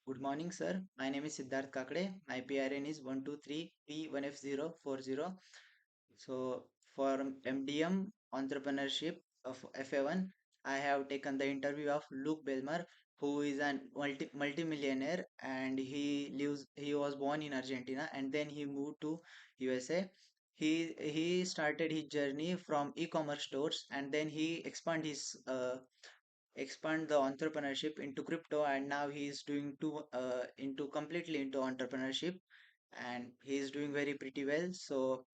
Good morning, sir. My name is Siddharth Kakade. My PRN is 123P1F040. So, for MDM Entrepreneurship of FA1, I have taken the interview of Luke Belmar, who is an multimillionaire, and he was born in Argentina and then he moved to USA. He started his journey from e-commerce stores and then he expand the entrepreneurship into crypto, and now he is doing into completely into entrepreneurship, and he is doing very pretty well. So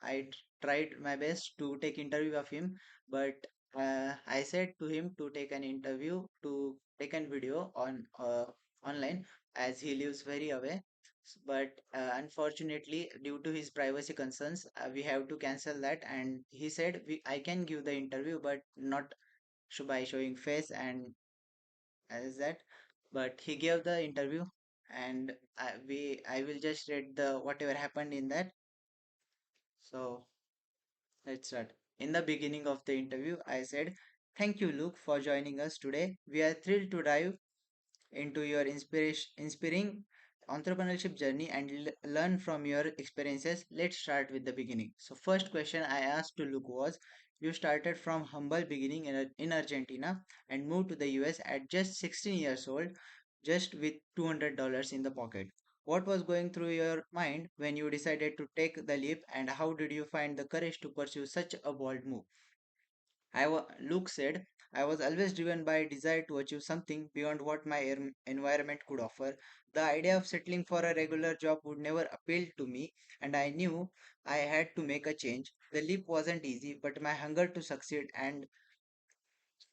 tried my best to take interview of him, but I said to him to take an interview, to take an video on online, as he lives very away. But unfortunately, due to his privacy concerns, we have to cancel that, and he said I can give the interview but not by showing face and as that. But he gave the interview, and I will just read the whatever happened in that. So let's start. In the beginning of the interview, I said, "Thank you, Luke, for joining us today. We are thrilled to dive into your inspiring entrepreneurship journey and learn from your experiences. Let's start with the beginning." So, first question I asked to Luke was, you started from humble beginning in Argentina and moved to the US at just 16 years old, just with $200 in the pocket. What was going through your mind when you decided to take the leap, and how did you find the courage to pursue such a bold move? Luke said, "I was always driven by a desire to achieve something beyond what my environment could offer. The idea of settling for a regular job would never appeal to me, and I knew I had to make a change. The leap wasn't easy, but my hunger to succeed and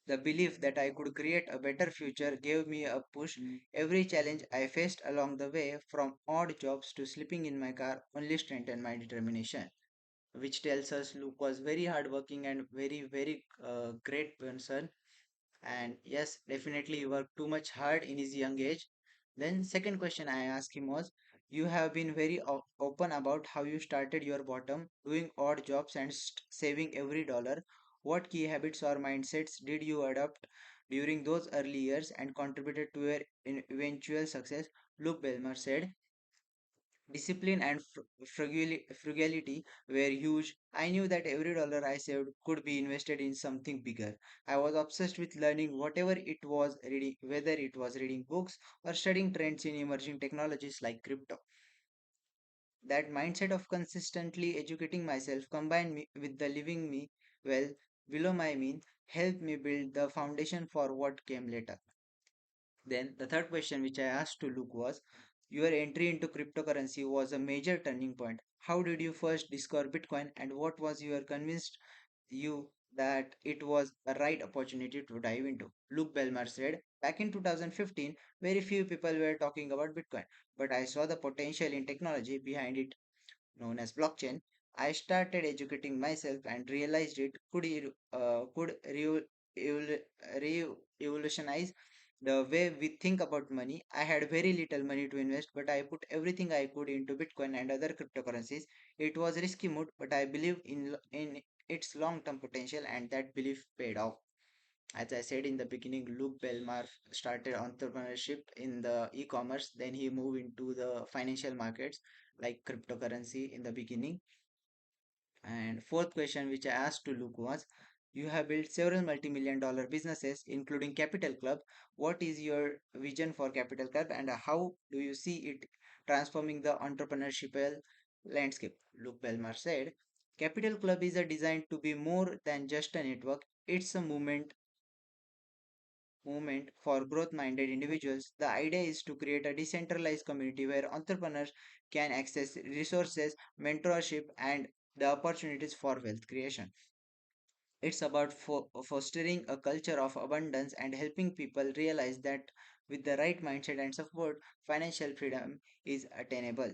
the belief that I could create a better future gave me a push. Every challenge I faced along the way, from odd jobs to sleeping in my car, only strengthened my determination." Which tells us Luke was very hardworking and very great person. And yes, definitely he worked too much hard in his young age. Then second question I asked him was, you have been very open about how you started your bottom, doing odd jobs and saving every dollar. What key habits or mindsets did you adopt during those early years and contributed to your eventual success? Luke Belmar said, discipline and frugality were huge. I knew that every dollar I saved could be invested in something bigger. I was obsessed with learning whatever it was reading, whether it was reading books or studying trends in emerging technologies like crypto. That mindset of consistently educating myself combined with the living me well below my means helped me build the foundation for what came later. Then the third question which I asked to Luke was, your entry into cryptocurrency was a major turning point. How did you first discover Bitcoin, and what was your convinced you that it was the right opportunity to dive into? Luke Belmar said, back in 2015, very few people were talking about Bitcoin, but I saw the potential in technology behind it, known as blockchain. I started educating myself and realized it could revolutionize the way we think about money. I had very little money to invest, but I put everything I could into Bitcoin and other cryptocurrencies. It was risky move, but I believe in its long-term potential, and that belief paid off. As I said in the beginning, Luke Belmar started entrepreneurship in the e-commerce, then he moved into the financial markets like cryptocurrency in the beginning. And fourth question which I asked to Luke was, you have built several multi-million dollar businesses, including Capital Club. What is your vision for Capital Club, and how do you see it transforming the entrepreneurship landscape? Luke Belmar said, Capital Club is a designed to be more than just a network. It's a movement for growth minded individuals. The idea is to create a decentralized community where entrepreneurs can access resources, mentorship, and the opportunities for wealth creation. It's about fostering a culture of abundance and helping people realize that with the right mindset and support, financial freedom is attainable.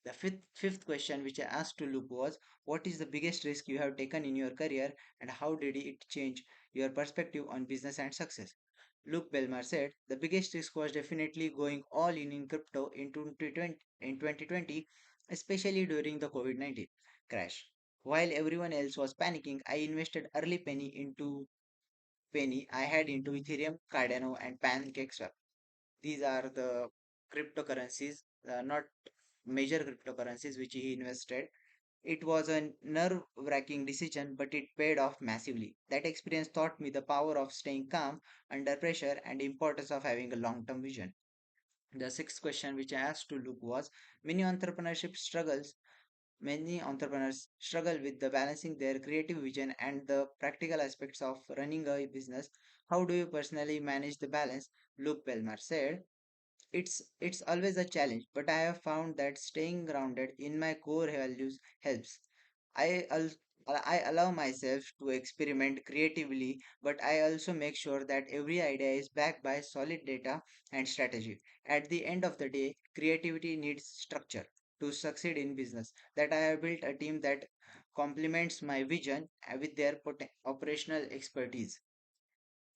The fifth question which I asked to Luke was, what is the biggest risk you have taken in your career, and how did it change your perspective on business and success? Luke Belmar said, the biggest risk was definitely going all in crypto in 2020, especially during the COVID 19 crash. While everyone else was panicking, I invested early penny I had into Ethereum, Cardano, and PancakeSwap. These are the cryptocurrencies, not major cryptocurrencies which he invested. It was a nerve-wracking decision, but it paid off massively. That experience taught me the power of staying calm under pressure and the importance of having a long-term vision. The sixth question which I asked to Luke was many entrepreneurs struggle with the balancing their creative vision and the practical aspects of running a business. How do you personally manage the balance? Luke Belmar said, it's always a challenge, but I have found that staying grounded in my core values helps. I al- I allow myself to experiment creatively, but I also make sure that every idea is backed by solid data and strategy. At the end of the day, creativity needs structure to succeed in business. That I have built a team that complements my vision with their operational expertise.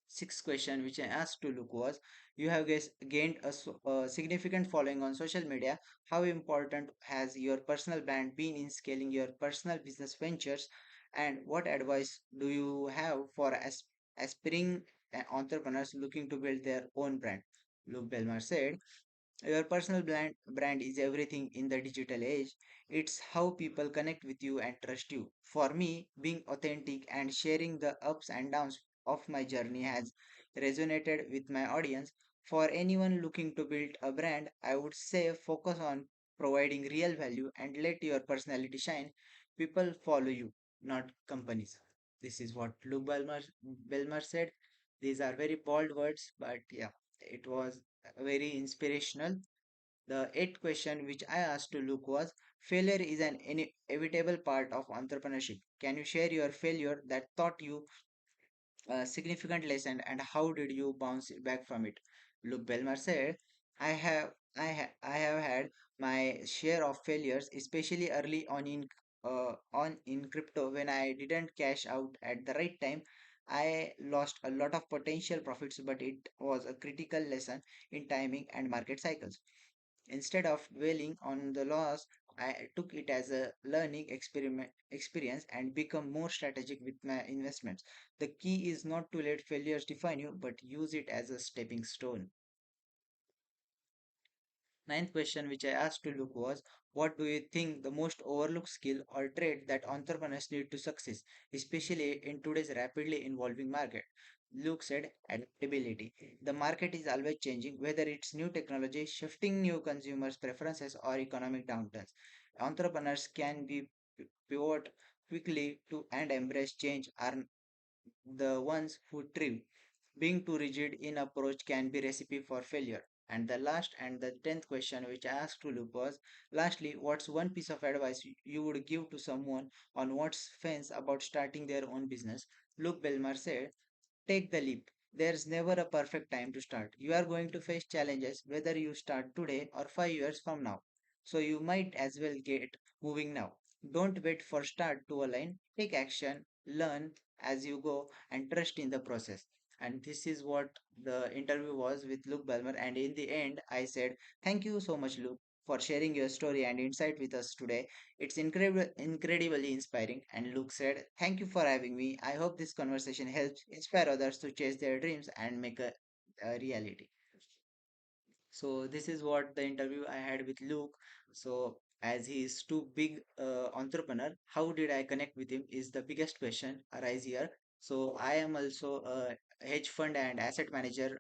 Sixth question which I asked to Luke was, you have gained a significant following on social media. How important has your personal brand been in scaling your personal business ventures? And what advice do you have for aspiring entrepreneurs looking to build their own brand? Luke Belmar said, your personal brand is everything in the digital age. It's how people connect with you and trust you. For me, being authentic and sharing the ups and downs of my journey has resonated with my audience. For anyone looking to build a brand, I would say focus on providing real value and let your personality shine. People follow you, not companies. This is what Belmar said. These are very bold words, but yeah, it was very inspirational. The eighth question which I asked to Luke was, failure is an inevitable part of entrepreneurship. Can you share your failure that taught you a significant lesson and how did you bounce back from it? Luke Belmar said, I have had my share of failures, especially early on in crypto when I didn't cash out at the right time. I lost a lot of potential profits, but it was a critical lesson in timing and market cycles. Instead of dwelling on the loss, I took it as a learning experience and become more strategic with my investments. The key is not to let failures define you, but use it as a stepping stone. Ninth question, which I asked to Luke, was, what do you think the most overlooked skill or trait that entrepreneurs need to success, especially in today's rapidly evolving market? Luke said, adaptability. The market is always changing, whether it's new technology, shifting new consumers' preferences, or economic downturns. Entrepreneurs can be pivot quickly to and embrace change are the ones who thrive. Being too rigid in approach can be recipe for failure. And the last and the tenth question which I asked to Luke was, lastly, what's one piece of advice you would give to someone on what's fence about starting their own business? Luke Belmar said, take the leap. There's never a perfect time to start. You are going to face challenges whether you start today or 5 years from now. So you might as well get moving now. Don't wait for start to align. Take action, learn as you go, and trust in the process. And this is what the interview was with Luke Balmer. And in the end, I said, thank you so much, Luke, for sharing your story and insight with us today. It's incredibly inspiring. And Luke said, thank you for having me. I hope this conversation helps inspire others to chase their dreams and make a reality. So this is what the interview I had with Luke. So as he is too big entrepreneur, how did I connect with him is the biggest question arise here. So I am also a hedge fund and asset manager,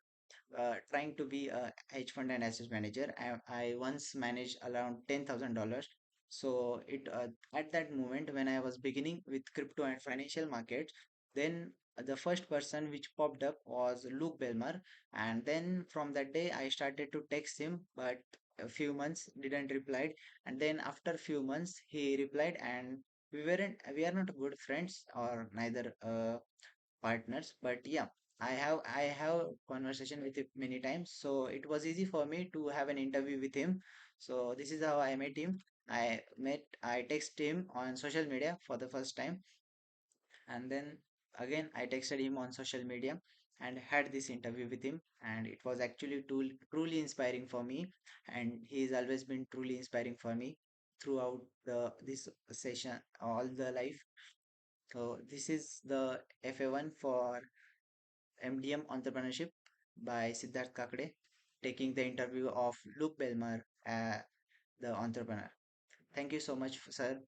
trying to be a hedge fund and asset manager. I once managed around $10,000. So it at that moment when I was beginning with crypto and financial markets, then the first person which popped up was Luke Belmar, and then from that day I started to text him, but a few months didn't reply, and then after few months he replied, and we are not good friends or neither partners, but yeah, I have conversation with him many times, so it was easy for me to have an interview with him. So this is how I met him. I text him on social media for the first time, and then again I texted him on social media and had this interview with him, and it was actually truly inspiring for me, and he's always been truly inspiring for me throughout the this session all the life. So this is the FA1 for MDM Entrepreneurship by Siddharth Kakade. taking the interview of Luke Belmar, the entrepreneur. Thank you so much, sir.